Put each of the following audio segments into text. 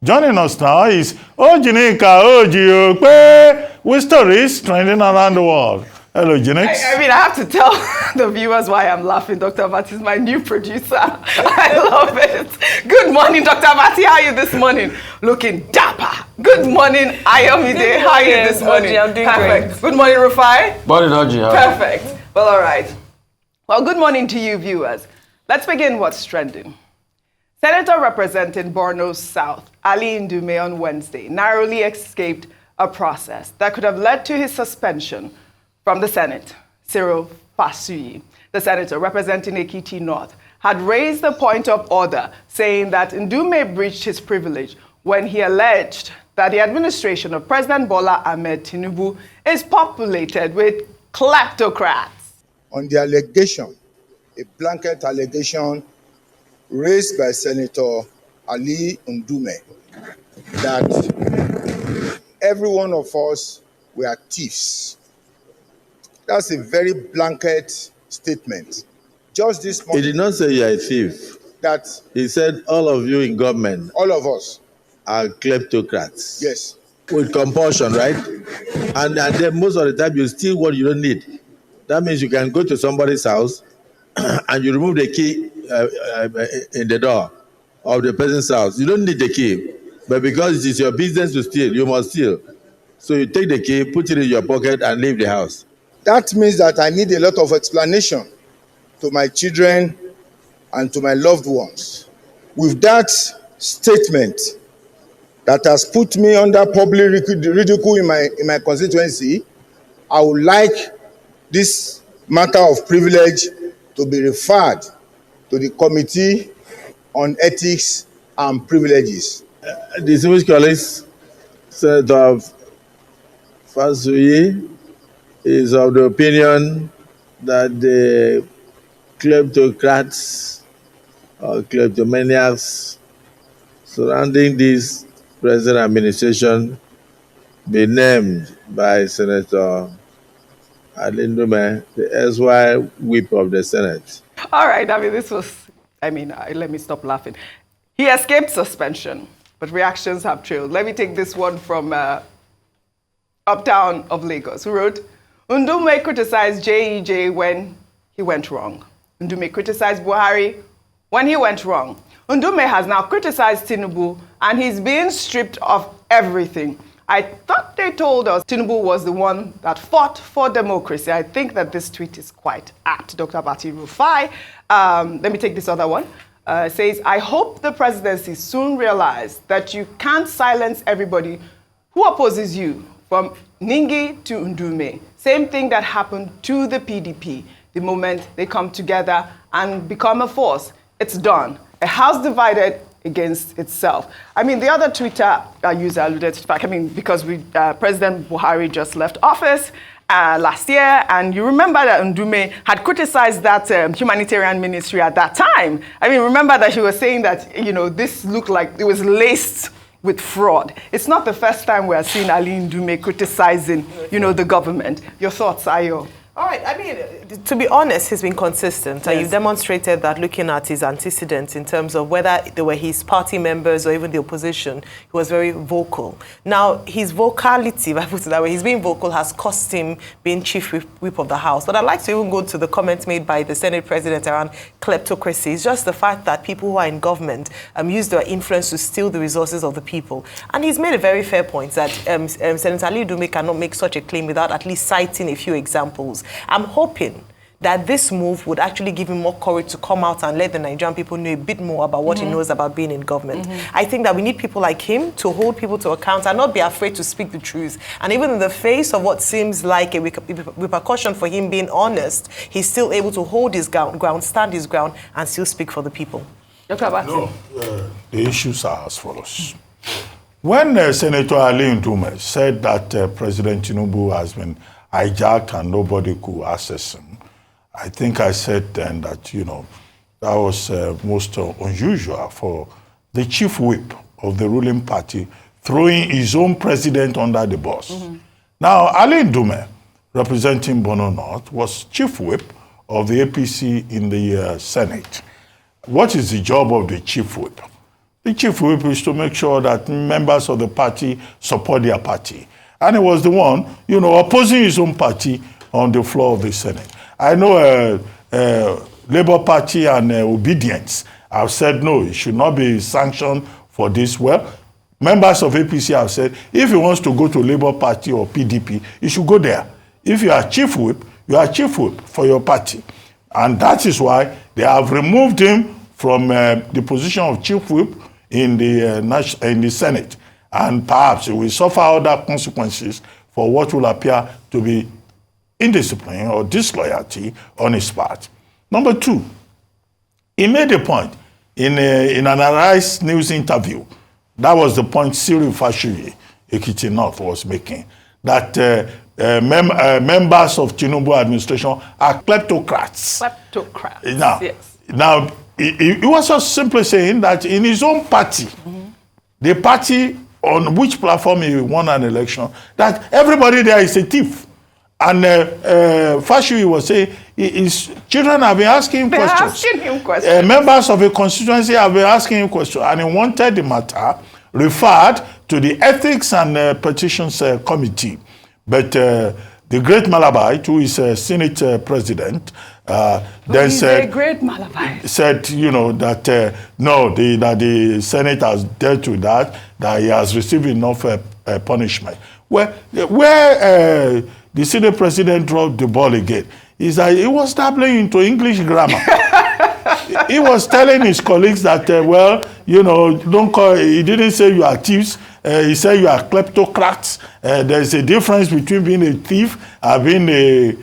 Joining us now is OjyOkpe with stories trending around the world. Hello, Jinex. I mean, I have to tell the viewers why I'm laughing. Dr. Vati is my new producer. I love it. Good morning, Dr. Vati. How are you this morning? Looking dapper. Good morning, Ayomide. How are you this morning? Oji, I'm doing Perfect. great. Good morning, Rufai. Morning, Oji. Perfect. Well, all right. Well, good morning to you, viewers. Let's begin what's trending. Senator representing Borno South, Ali Ndume, on Wednesday narrowly escaped a process that could have led to his suspension from the Senate. Cyril Fasuyi, the senator representing Ekiti North, had raised the point of order, saying that Ndume breached his privilege when he alleged that the administration of President Bola Tinubu is populated with kleptocrats. On the allegation, a blanket allegation raised by Senator Ali Ndume, that every one of us were thieves. That's a very blanket statement. Just this morning. He did not say you are a thief. That he said all of you in government, all of us, are kleptocrats. Yes. With compulsion, right? And then most of the time you steal what you don't need. That means you can go to somebody's house and you remove the key in the door of the person's house. You don't need the key, but because it is your business to steal, you must steal. So you take the key, put it in your pocket, and leave the house. That means that I need a lot of explanation to my children and to my loved ones. With that statement that has put me under public ridicule in my constituency, I would like this matter of privilege to be referred to the Committee on Ethics and Privileges. Distinguished colleagues, Senator Fasuyi is of the opinion that the kleptocrats or kleptomaniacs surrounding this present administration be named by Senator Ali Ndume, the erstwhile whip of the Senate. All right, let me stop laughing. He escaped suspension, but reactions have trailed. Let me take this one from Uptown of Lagos, who wrote, Ndume criticized JEJ when he went wrong. Ndume criticized Buhari when he went wrong. Ndume has now criticized Tinubu, and he's being stripped of everything. I thought they told us Tinubu was the one that fought for democracy. I think that this tweet is quite apt. Dr. Bati Rufai, let me take this other one. Says, I hope the presidency soon realize that you can't silence everybody who opposes you, from Ningi to Ndume. Same thing that happened to the PDP. The moment they come together and become a force, it's done. A house divided against itself. I mean, the other Twitter user alluded to the fact, because President Buhari just left office last year, and you remember that Ndume had criticized that humanitarian ministry at that time. Remember that he was saying that, this looked like it was laced with fraud. It's not the first time we are seeing Ali Ndume criticizing, the government. Your thoughts, Ayo? All right, to be honest, he's been consistent. Yes. And you've demonstrated that looking at his antecedents in terms of whether they were his party members or even the opposition, he was very vocal. Now, his vocality, if I put it that way, his being vocal has cost him being chief whip of the House. But I'd like to even go to the comments made by the Senate President around kleptocracy. It's just the fact that people who are in government use their influence to steal the resources of the people. And he's made a very fair point that Senator Ali Ndume cannot make such a claim without at least citing a few examples. I'm hoping that this move would actually give him more courage to come out and let the Nigerian people know a bit more about what he knows about being in government. I think that we need people like him to hold people to account and not be afraid to speak the truth. And even in the face of what seems like a repercussion for him being honest, he's still able to hold his ground, stand his ground, and still speak for the people. The issues are as follows. When Senator Ali Ndume said that President Tinubu has been hijacked and nobody could access him, I think I said then that, that was most unusual for the chief whip of the ruling party throwing his own president under the bus. Now, Ali Ndume, representing Borno North, was chief whip of the APC in the Senate. What is the job of the chief whip? The chief whip is to make sure that members of the party support their party. And he was the one, opposing his own party on the floor of the Senate. I know Labour Party and Obedience have said no, it should not be sanctioned for this. Well, members of APC have said if he wants to go to Labour Party or PDP, he should go there. If you are chief whip, you are chief whip for your party. And that is why they have removed him from the position of chief whip in the Senate. And perhaps he will suffer other consequences for what will appear to be indiscipline or disloyalty on his part. Number two, he made a point in an Arise News interview. That was the point Cyril Fasuyi, Ekiti North, was making, that members of Tinubu administration are kleptocrats. Kleptocrats, Now, he was just simply saying that in his own party, the party on which platform he won an election, that everybody there is a thief. And Fasuyi was saying his children have been asking him questions. Members of a constituency have been asking him questions. And he wanted the matter referred to the Ethics and Petitions Committee. But the great Malabite, who is Senate President, then said, that no, that the Senate has dealt with that he has received enough punishment. Where the Senate President dropped the ball again is that he was dabbling into English grammar. He was telling his colleagues that, don't call, he didn't say you are thieves. He said you are kleptocrats. There's a difference between being a thief and being a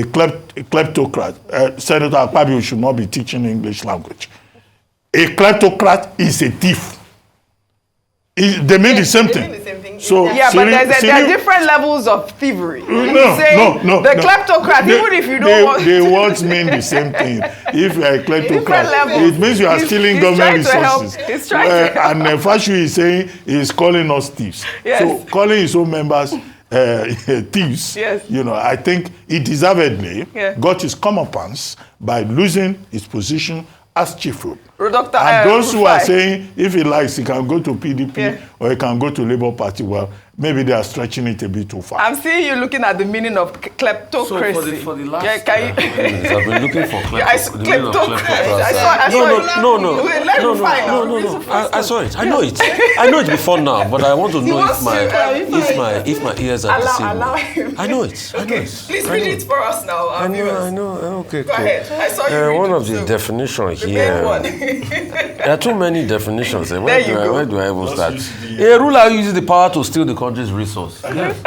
kleptocrat. Senator Akpabio should not be teaching English language. A kleptocrat is a thief. They mean the same thing. So, yeah, but there are different levels of thievery. No. The kleptocrat, even if you don't want... The words mean the same thing. If you are a kleptocrat, it means you are stealing government resources. He's trying to help. And Fasuyi is saying he's calling us thieves. Yes. So calling his own members thieves, I think he deservedly got his comeuppance by losing his position as chief whip. And those who are saying if he likes, he can go to PDP or he can go to Labour Party, well, maybe they are stretching it a bit too far. I'm seeing you looking at the meaning of kleptocracy. So for the last I've been looking for kleptocracy. I saw it. I know it. I know it before now, but I want to know if my ears are deceiving. I know it. Please read it for us now. I know. Okay, go ahead. I saw you read one it, of the definitions here. There are too many definitions. Where do I even start? A ruler uses the power to steal the country's resource. Different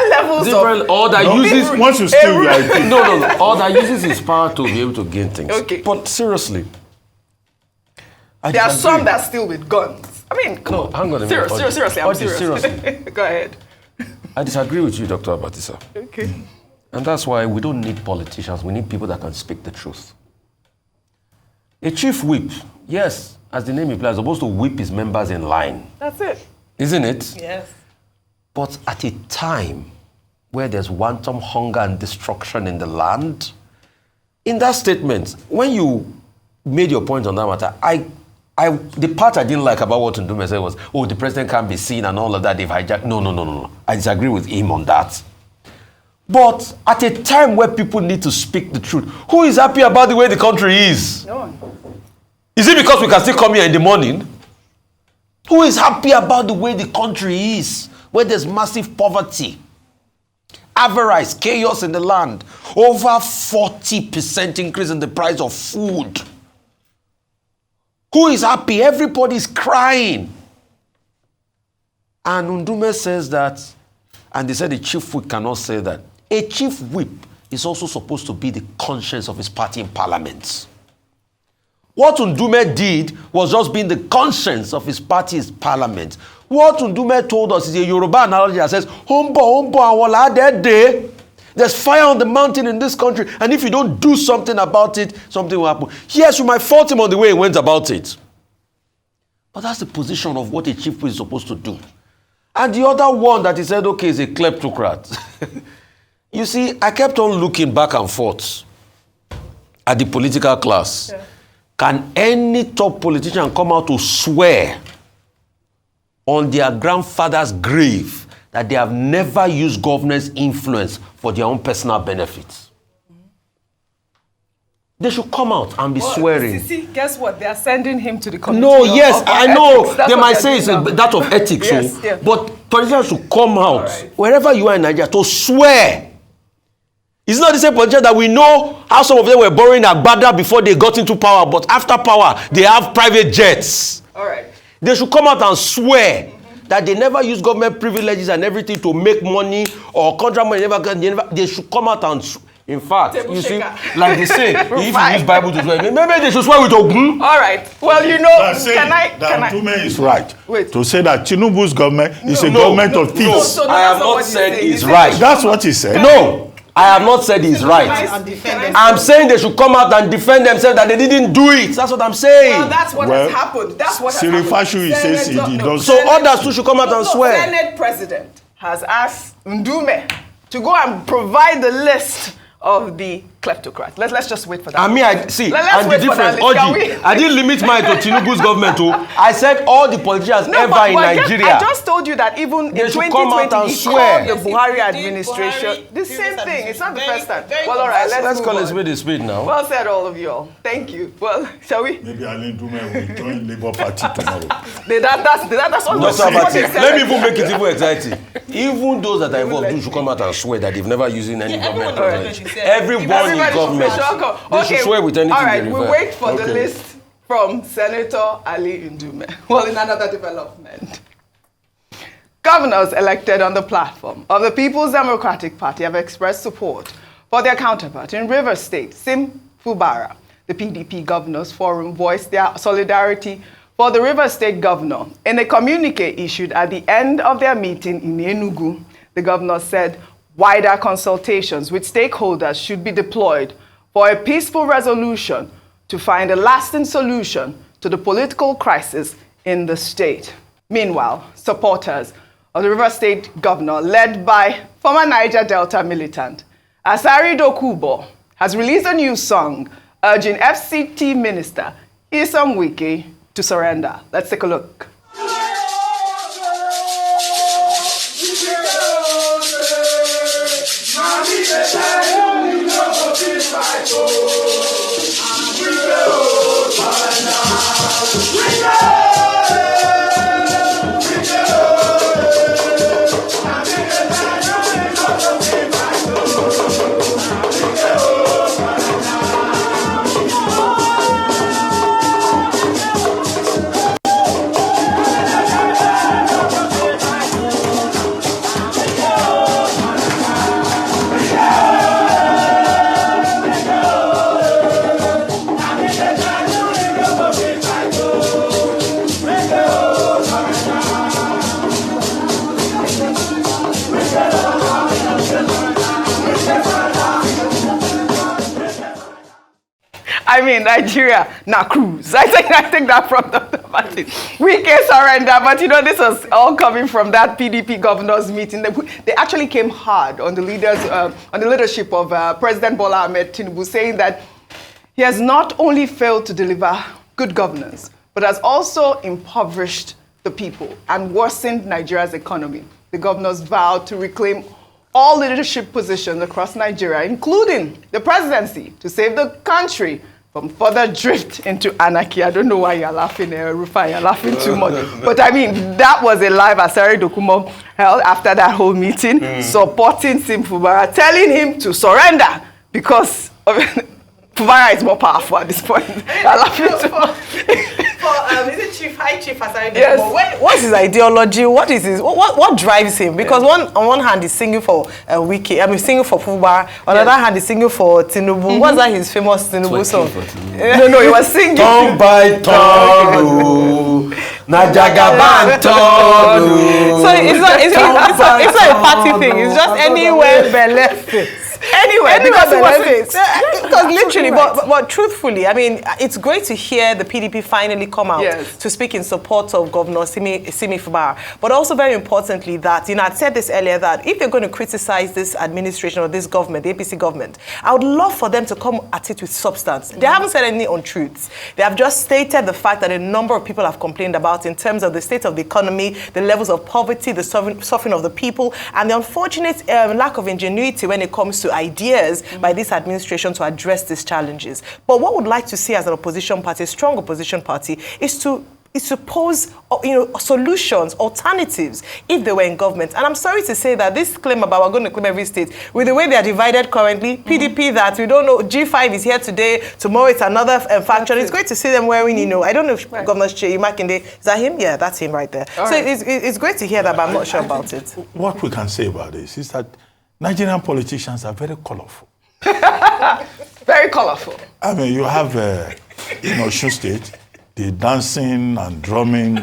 levels of... Or that uses... Once you steal, No. Or that uses his power to be able to gain things. Okay. But seriously... There are some that steal with guns. I mean, come on. Hang on a minute. Seriously, I'm serious. Seriously. Go ahead. I disagree with you, Dr. Abatisa. Okay. And that's why we don't need politicians. We need people that can speak the truth. A chief whip, yes, as the name implies, is supposed to whip his members in line. That's it. Isn't it? Yes. But at a time where there's wanton hunger and destruction in the land, in that statement, when you made your point on that matter, the part I didn't like about what Ndume said was, the president can't be seen and all of that, they've hijacked. No. I disagree with him on that. But at a time where people need to speak the truth, who is happy about the way the country is? No one. Is it because we can still come here in the morning? Who is happy about the way the country is, where there's massive poverty, avarice, chaos in the land, over 40% increase in the price of food? Who is happy? Everybody's crying. And Ndume says that, and they said the chief whip cannot say that. A chief whip is also supposed to be the conscience of his party in parliament. What Ndume did was just being the conscience of his party's parliament. What Ndume told us is a Yoruba analogy that says, Hombo, awala day. There's fire on the mountain in this country, and if you don't do something about it, something will happen. Yes, you might fault him on the way he went about it. But that's the position of what a chief whip is supposed to do. And the other one that he said, okay, is a kleptocrat. You see, I kept on looking back and forth at the political class. Yeah. Can any top politician come out to swear on their grandfather's grave that they have never used governance influence for their own personal benefits? They should come out and be swearing. See, guess what? They are sending him to the committee. No, yes, I know. They might say it's now. that of ethics, Yes, yeah. but politicians should come out, wherever you are in Nigeria, to swear. It's not the same politicians that we know how some of them were borrowing agbada before they got into power, but after power, they have private jets. All right. They should come out and swear that they never use government privileges and everything to make money or contract money. They should come out and in fact, Table you shaker. see, like they say, if you use Bible to swear, maybe they should swear with Ogun. All right. Well, you know, can I? Ndume is right. Wait. To say that Tinubu's government is a government of thieves. So I have that's not what said he's he's saying. right. That's what he said. No, I have not said he's right. I'm saying they should come out and defend themselves that they didn't do it. That's what I'm saying. Well, that's what has happened. That's what has Cyril happened. Fasuyi says he does. So others too should come out and swear. Senate President has asked Ndume to go and provide the list of the kleptocrats. Let's just wait for that. I mean, I see, Let's and the wait for that difference, list, can Oji, we? I didn't limit mine to Tinubu's government too. I said all the politicians No, ever in Nigeria. I just told you that even They in should come out 2020, and he swear. called the Buhari Yes, he did. administration. Buhari, The same previous thing. It's not the first time. very Well, all right, Let's move call on. a spade a spade now. Well said, all of you all. Thank you. Well, shall we? Maybe Ndume will join Labour Party tomorrow. That's what No, sir, what but they said. let me even make it even exciting. Even those that are involved should come out and swear that they've never used any government privilege. Everyone in Everybody government, should shock up. they should swear with anything all right, they we refer. wait for the list from Senator Ali Ndume. Well, in another development. Governors elected on the platform of the People's Democratic Party have expressed support for their counterpart in Rivers State, Fubara. The PDP Governors Forum voiced their solidarity for the Rivers State governor. In a communiqué issued at the end of their meeting in Enugu, the governor said wider consultations with stakeholders should be deployed for a peaceful resolution to find a lasting solution to the political crisis in the state. Meanwhile, supporters of the Rivers State governor, led by former Niger Delta militant Asari Dokubo, has released a new song urging FCT Minister Nyesom Wike to surrender. Let's take a look. I mean, Nigeria, now cruise. I think that from Dr. Martin. We can surrender, but you know, this was all coming from that PDP governors meeting. They actually came hard on the leaders, on the leadership of President Bola Tinubu, saying that he has not only failed to deliver good governance, but has also impoverished the people and worsened Nigeria's economy. The governors vowed to reclaim all leadership positions across Nigeria, including the presidency, to save the country from further drift into anarchy. I don't know why you're laughing, Rufai, you're laughing too much. But I mean, that was a live Asari Dokubo held after that whole meeting, supporting Fubara, telling him to surrender because Fubara is more powerful at this point. You're laughing too much. Is it High Chief Asari Dokubo? Yes. What's his ideology? What is his? What drives him? Because on one hand he's singing for Wike, singing for Fubara. On the other hand he's singing for Tinubu. What's that his famous Tinubu song? No, he was singing. Turn by turn, na jagaban turn. So it's not a party thing. It's just anywhere Bele fits. Anyway, because it was because literally, but truthfully, I mean, it's great to hear the PDP finally come out to speak in support of Governor Simi Fubara. But also very importantly that, you know, I said this earlier, that if they're going to criticize this administration or this government, the APC government, I would love for them to come at it with substance. They haven't said any untruths. They have just stated the fact that a number of people have complained about in terms of the state of the economy, the levels of poverty, the suffering of the people, and the unfortunate lack of ingenuity when it comes to ideas by this administration to address these challenges. But what we'd like to see as an opposition party, a strong opposition party, is to pose, you know, solutions, alternatives, if they were in government. And I'm sorry to say that this claim about we're going to claim every state, with the way they are divided currently, PDP that we don't know, G5 is here today, tomorrow it's another faction. It's great to see them wearing, you know, I don't know if Governor Sheyi Makinde, is that him? Yeah, that's him right there. It's great to hear that, but I'm not sure about it. What we can say about this is that Nigerian politicians are very colorful. Very colorful. I mean, you have, in Osun State, the dancing and drumming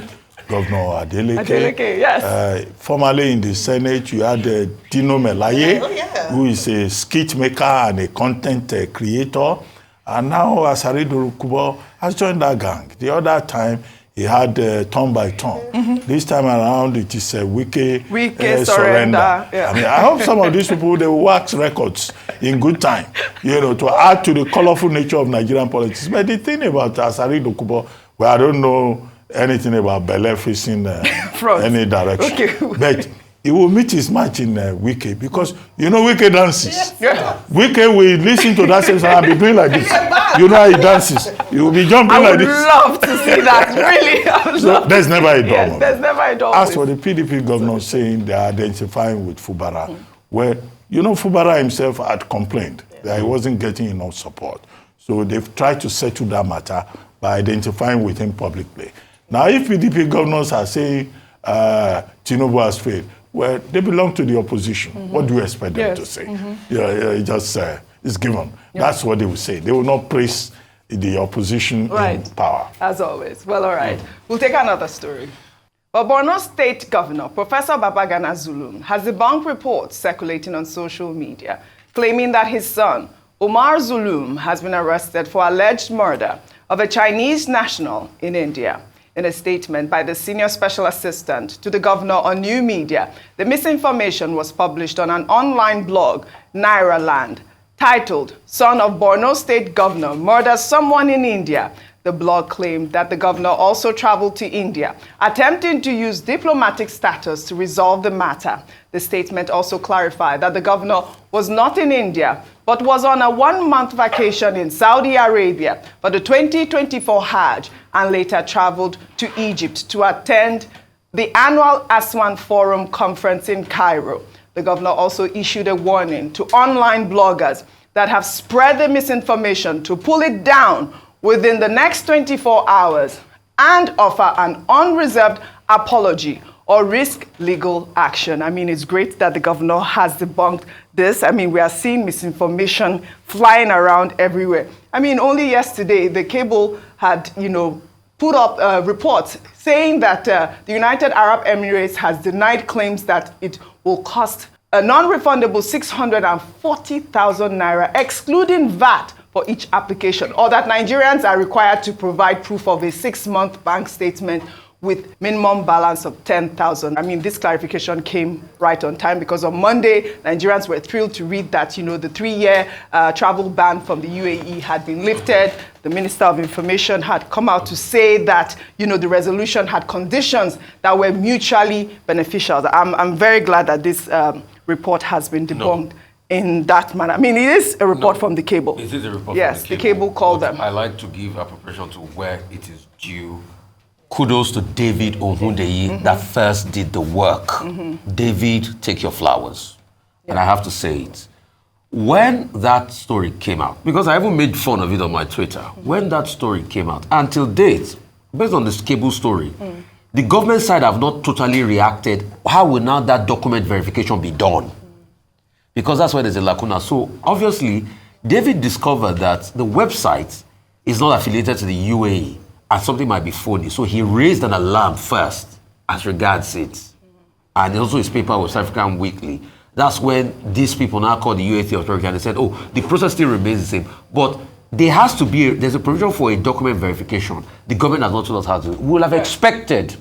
Governor Adeleke. Yes. Formerly in the Senate, you had Ndume, who is a skit maker and a content creator. And now Cyril Fasuyi has joined that gang. The other time, he had turn by turn. This time around, it is a Wike surrender. Yeah. I mean, I hope some of these people, they will wax records in good time, you know, to add to the colorful nature of Nigerian politics. But the thing about Cyril Fasuyi, well, I don't know anything about Bele facing any direction. Okay. But he will meet his match in Wike, because, you know, Wike dances. Yeah. Wike will listen to that same song and be doing like this. You know how he dances. He will be jumping like this. I would love to see that, really. So there's never a dull moment. There's never a dull As for the PDP governor saying they are identifying with Fubara, where, you know, Fubara himself had complained that he wasn't getting enough support. So they've tried to settle that matter by identifying with him publicly. Now, if PDP governors are saying Tinubu has failed, well, they belong to the opposition. What do you expect them to say? It's given. That's what they will say. They will not praise the opposition in power. As always. Well, all right. We'll take another story. Well, Borno State Governor, Professor Babagana Zulum, has debunked reports circulating on social media claiming that his son, Omar Zulum, has been arrested for alleged murder of a Chinese national in India. In a statement by the senior special assistant to the governor on new media, the misinformation was published on an online blog, Naira Land, titled, "Son of Borno State Governor Murders Someone in India." The blog claimed that the governor also traveled to India, attempting to use diplomatic status to resolve the matter. The statement also clarified that the governor was not in India, but was on a one-month vacation in Saudi Arabia for the 2024 Hajj, and later traveled to Egypt to attend the annual Aswan Forum conference in Cairo. The governor also issued a warning to online bloggers that have spread the misinformation to pull it down within the next 24 hours and offer an unreserved apology or risk legal action. I mean, it's great that the governor has debunked this. I mean, we are seeing misinformation flying around everywhere. I mean, only yesterday, the cable had, you know, put up reports saying that the United Arab Emirates has denied claims that it will cost a non-refundable 640,000 naira, excluding VAT, for each application, or that Nigerians are required to provide proof of a 6-month bank statement with minimum balance of 10,000. I mean, this clarification came right on time, because on Monday, Nigerians were thrilled to read that, you know, the 3-year travel ban from the UAE had been lifted. The Minister of Information had come out to say that, you know, the resolution had conditions that were mutually beneficial. I'm very glad that this report has been debunked in that manner. I mean, it is a report from the cable. It is a report yes, from the cable. Yes, the cable called them. I like to give appropriation to where it is due. Kudos to David Ohundeyi that first did the work. David, take your flowers. And I have to say it. When that story came out, because I even made fun of it on my Twitter, when that story came out, until date, based on this cable story, the government side have not totally reacted. How will now that document verification be done? Because that's where there's a lacuna. So obviously, David discovered that the website is not affiliated to the UAE and something might be phony. So he raised an alarm first as regards it. And also his paper was South African Weekly That's when these people now call the UAT authority and they said, oh, the process still remains the same. But there has to be, there's a provision for a document verification. The government has not told us how to. We will have expected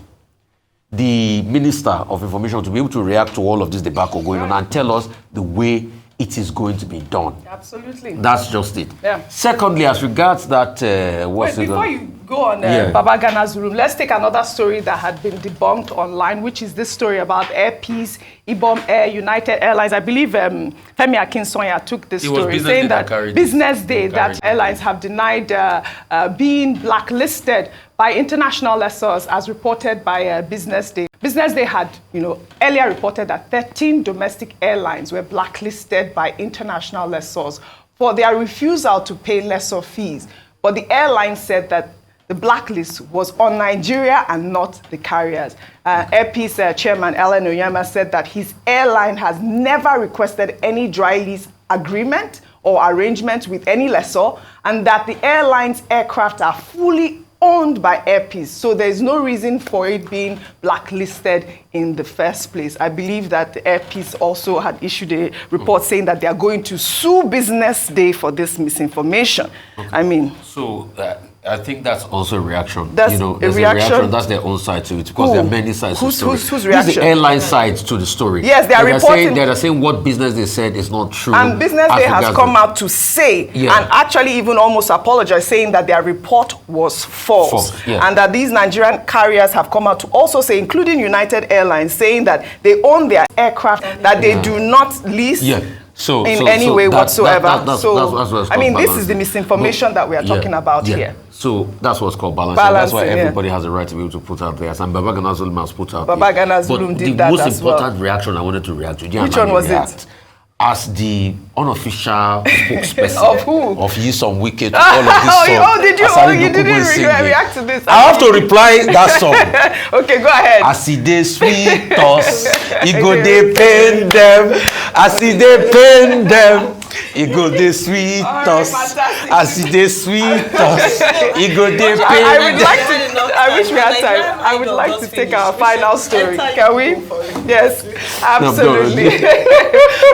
the Minister of Information to be able to react to all of this debacle going on and tell us the way it is going to be done. Absolutely. That's just it. Yeah. Secondly, as regards that... before you go on Baba Gana's room, let's take another story that had been debunked online, which is this story about Air Peace, Ibom Air, United Airlines. I believe Femi Akinsonya took this story, saying that Business Day, that airlines have denied being blacklisted by international lessors, as reported by Business Day. Business Day had, earlier reported that 13 domestic airlines were blacklisted by international lessors for their refusal to pay lessor fees. But the airline said that the blacklist was on Nigeria and not the carriers. Air Peace Chairman Ellen Onyema said that his airline has never requested any dry lease agreement or arrangement with any lessor, and that the airline's aircraft are fully owned by Air Peace, so there's no reason for it being blacklisted in the first place. I believe that Air Peace also had issued a report saying that they are going to sue Business Day for this misinformation. Okay. I mean... So, I think that's also a reaction. That's there's a reaction. That's their own side to it, because there are many sides to the story. Whose reaction? This is the airline side to the story. Yes, they're reporting. They're saying what Business Day said is not true. And Business Day has come out to say, and actually even almost apologize, saying that their report was false. And that these Nigerian carriers have come out to also say, including United Airlines, saying that they own their aircraft, that they do not lease. In any way whatsoever. I mean, this is the misinformation that we are talking about here. So that's what's called balancing. That's why everybody has a right to be able to put out there. And Baba Gana Zulum has put out Baba Gana Zulum did that as well. The most important reaction I wanted to react to. Which one was it? As the unofficial spokesperson of who? Of Yisom Wike to all of this song. Did you? Oh, you didn't react to this. I have to reply that song. Okay, go ahead. As he dey sweet us, he go dey pain them. As he dey pain them, he go dey sweet us. As he dey sweet us, he go dey pain them. I wish we had time. I would like to take our final story. Can we? Yes, absolutely.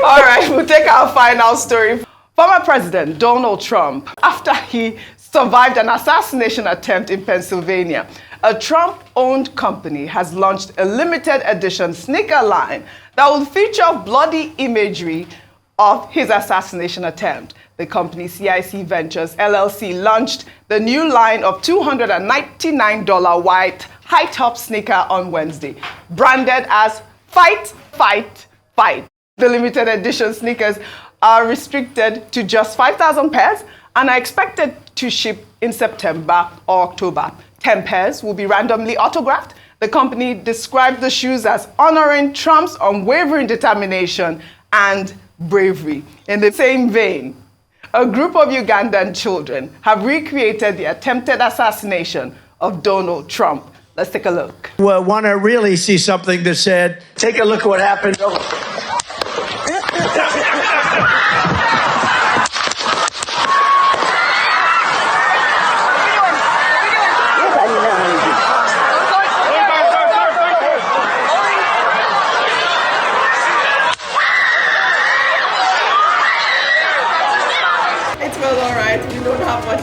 All right, we'll take our final story. Former President Donald Trump, after he survived an assassination attempt in Pennsylvania, a Trump-owned company has launched a limited edition sneaker line that will feature bloody imagery of his assassination attempt. The company CIC Ventures LLC launched the new line of $299 white high-top sneaker on Wednesday, branded as Fight, Fight, Fight. The limited edition sneakers are restricted to just 5,000 pairs and are expected to ship in September or October. 10 pairs will be randomly autographed. The company described the shoes as honoring Trump's unwavering determination and bravery. In the same vein, a group of Ugandan children have recreated the attempted assassination of Donald Trump. Let's take a look. Well, want to really see something that said, take a look at what happened.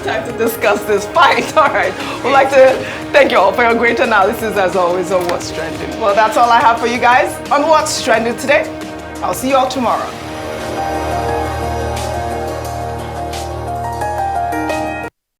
Time to discuss this fight. All right. We'd like to thank you all for your great analysis, as always, on What's Trending. Well, that's all I have for you guys on What's Trending today. I'll see you all tomorrow.